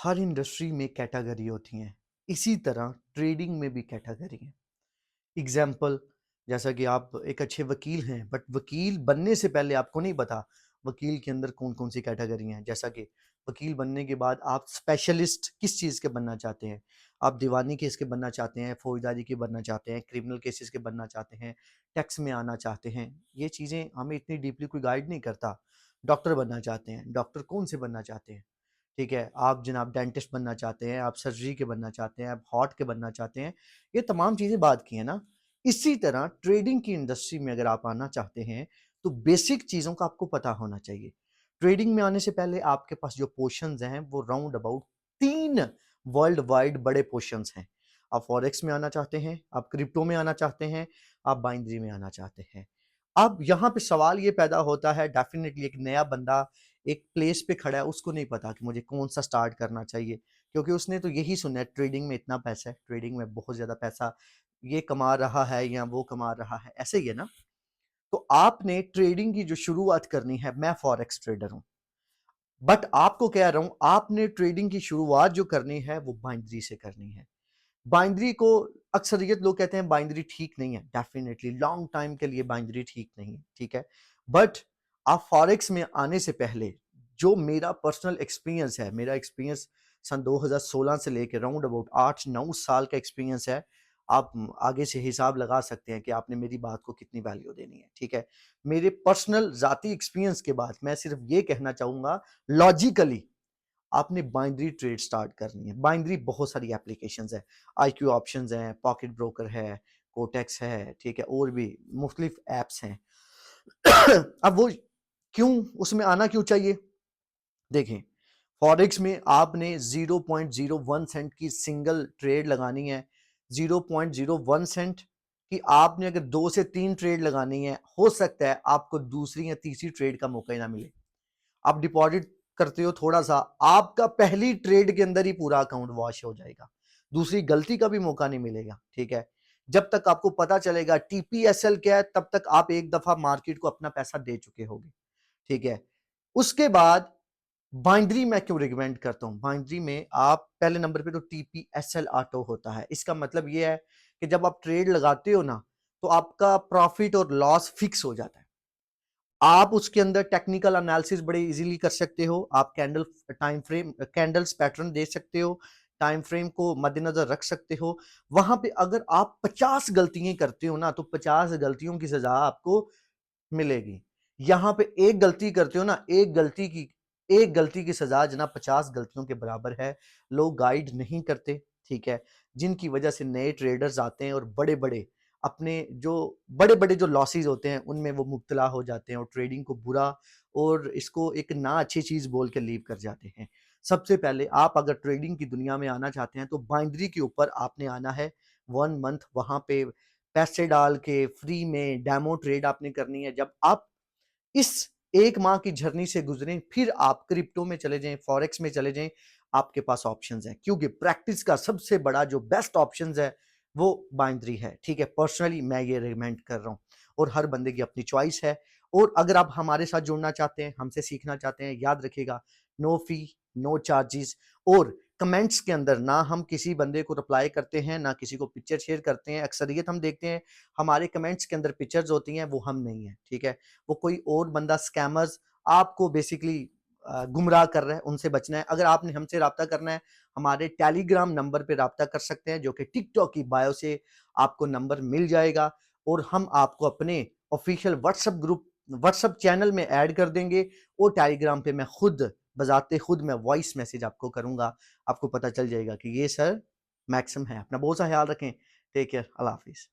हर industry में category होती हैं, इसी तरह ट्रेडिंग में भी कैटेगरी है। एग्जाम्पल, जैसा कि आप एक अच्छे वकील हैं, बट वकील बनने से पहले आपको नहीं पता वकील के अंदर कौन कौन सी कैटेगरी हैं। जैसा कि वकील बनने के बाद आप स्पेशलिस्ट किस चीज़ के बनना चाहते हैं। आप दीवानी केस के बनना चाहते हैं, फौजदारी के बनना चाहते हैं, क्रिमिनल केसेस के बनना चाहते हैं, टैक्स में आना चाहते हैं। ये चीज़ें हमें इतनी डीपली कोई गाइड नहीं करता। डॉक्टर बनना चाहते हैं, डॉक्टर कौन से बनना चाहते हैं, ठीक है, आप जनाब डेंटिस्ट बनना चाहते हैं, आप सर्जरी के बनना चाहते हैं, आप हार्ट के बनना चाहते हैं। ये तमाम चीज़ें बात की हैं ना। इसी तरह ट्रेडिंग की इंडस्ट्री में अगर आप आना चाहते हैं, तो बेसिक चीज़ों का आपको पता होना चाहिए। ट्रेडिंग में आने से पहले आपके पास जो पोर्शंस हैं, वो राउंड अबाउट 3 वर्ल्ड वाइड बड़े पोर्शंस हैं। आप फॉरेक्स में आना चाहते हैं, आप क्रिप्टो में आना चाहते हैं, आप बाइनरी में आना चाहते हैं। अब यहाँ पे सवाल ये पैदा होता है, डेफिनिटली एक नया बंदा एक प्लेस पे खड़ा है, उसको नहीं पता कि मुझे कौन-सा स्टार्ट करना चाहिए, क्योंकि उसने तो यही सुना है ट्रेडिंग में इतना पैसा है, ट्रेडिंग में बहुत ज़्यादा पैसा ये कमा रहा है या वो कमा रहा है, ऐसे ही है ना? तो आपने ट्रेडिंग की जो शुरुआत करनी है, मैं फॉरेक्स ट्रेडर हूँ, बट आपको कह रहा हूँ आपने ट्रेडिंग की शुरुआत जो करनी है वो बाइनरी से करनी है। बाइनरी को अक्सरियत लोग कहते हैं बाइनरी ठीक नहीं है, डेफिनेटली लॉन्ग टाइम के लिए बाइनरी ठीक नहीं है, ठीक है। बट आप फॉरेक्स में आने से पहले जो मेरा पर्सनल एक्सपीरियंस है, मेरा एक्सपीरियंस सन 2016 से लेकर राउंड अबाउट 8-9 साल का एक्सपीरियंस है। आप आगे से हिसाब लगा सकते हैं कि आपने मेरी बात को कितनी वैल्यू देनी है, ठीक है। मेरे पर्सनल जाती एक्सपीरियंस के बाद मैं सिर्फ ये कहना चाहूंगा, लॉजिकली आपने बाइनरी ट्रेड स्टार्ट करनी है। बाइनरी बहुत सारी एप्लीकेशंस है, आईक्यू ऑप्शंस हैं, पॉकेट ब्रोकर है, कोटेक्स है, ठीक है, और भी मुख्तलिफ एप्स हैं। अब वो क्यों, उसमें आना क्यों चाहिए? देखें, फॉरेक्स में आपने 0.01 सेंट की सिंगल ट्रेड लगानी है। 0.01 सेंट की आपने अगर 2 से 3 ट्रेड लगानी है, हो सकता है आपको दूसरी या तीसरी ट्रेड का मौका ही ना मिले। आप डिपॉजिट करते हो थोड़ा सा, आपका पहली ट्रेड के अंदर ही पूरा अकाउंट वॉश हो जाएगा, दूसरी गलती का भी मौका नहीं मिलेगा, ठीक है। जब तक आपको पता चलेगा टीपीएसएल क्या है, तब तक आप एक दफा मार्केट को अपना पैसा दे चुके होगे, ठीक है। उसके बाद बाइंड्री मैं क्यों रिकमेंड करता हूं? बाइंड्री में आप पहले नंबर पे तो टीपीएसएल ऑटो होता है। इसका मतलब ये है कि जब आप ट्रेड लगाते हो ना, तो आपका प्रॉफिट और लॉस फिक्स हो जाता है। आप उसके अंदर टेक्निकल एनालिसिस बड़े इजीली कर सकते हो। आप candle time frame, candles pattern दे सकते हो, टाइम फ्रेम को मद्देनजर रख सकते हो। वहां पे अगर आप 50 गलतियां करते हो ना, तो 50 गलतियों की सजा आपको मिलेगी। यहां पे एक गलती करते हो ना, एक गलती की सजा जनाब 50 गलतियों के बराबर है। लोग गाइड नहीं करते, ठीक है, जिनकी वजह से नए ट्रेडर्स आते हैं और बड़े बड़े अपने जो बड़े बड़े जो लॉसेस होते हैं उनमें वो मुब्तला हो जाते हैं और ट्रेडिंग को बुरा और इसको एक ना अच्छी चीज बोल के लीव कर जाते हैं। सबसे पहले आप अगर ट्रेडिंग की दुनिया में आना चाहते हैं, तो बाइंड्री के ऊपर आपने आना है। 1 मंथ वहां पे पैसे डाल के फ्री में डेमो ट्रेड आपने करनी है। जब आप इस 1 माह की जर्नी से गुजरें, फिर आप क्रिप्टो में चले जाएं, फॉरेक्स में चले जाएं, आपके पास ऑप्शंस हैं, क्योंकि प्रैक्टिस का सबसे बड़ा जो बेस्ट ऑप्शंस है वो बाइंड्री है, ठीक है। पर्सनली मैं ये रिकमेंड कर रहा हूं, और हर बंदे की अपनी चॉइस है। और अगर आप हमारे साथ जुड़ना चाहते हैं, हमसे सीखना चाहते हैं, याद रखिएगा, नो फी, नो चार्जेस। और कमेंट्स के अंदर ना हम किसी बंदे को रिप्लाई करते हैं, ना किसी को पिक्चर शेयर करते हैं। अक्सरियत हम देखते हैं हमारे कमेंट्स के अंदर पिक्चर्स होती हैं, वो हम नहीं है, ठीक है। वो कोई और बंदा, स्कैमर्स आपको बेसिकली गुमराह कर रहा है, उनसे बचना है। अगर आपने हमसे राब्ता करना है, हमारे टेलीग्राम नंबर पे राब्ता कर सकते हैं, जो कि टिकटॉक की बायो से आपको नंबर मिल जाएगा, और हम आपको अपने ऑफिशियल व्हाट्सएप चैनल में ऐड कर देंगे। और टेलीग्राम पे मैं खुद बजाते खुद मैं वॉइस मैसेज आपको करूंगा, आपको पता चल जाएगा कि ये सर मैक्सिम है। अपना बहुत सा ख्याल रखें। टेक केयर, अल्लाह हाफिज।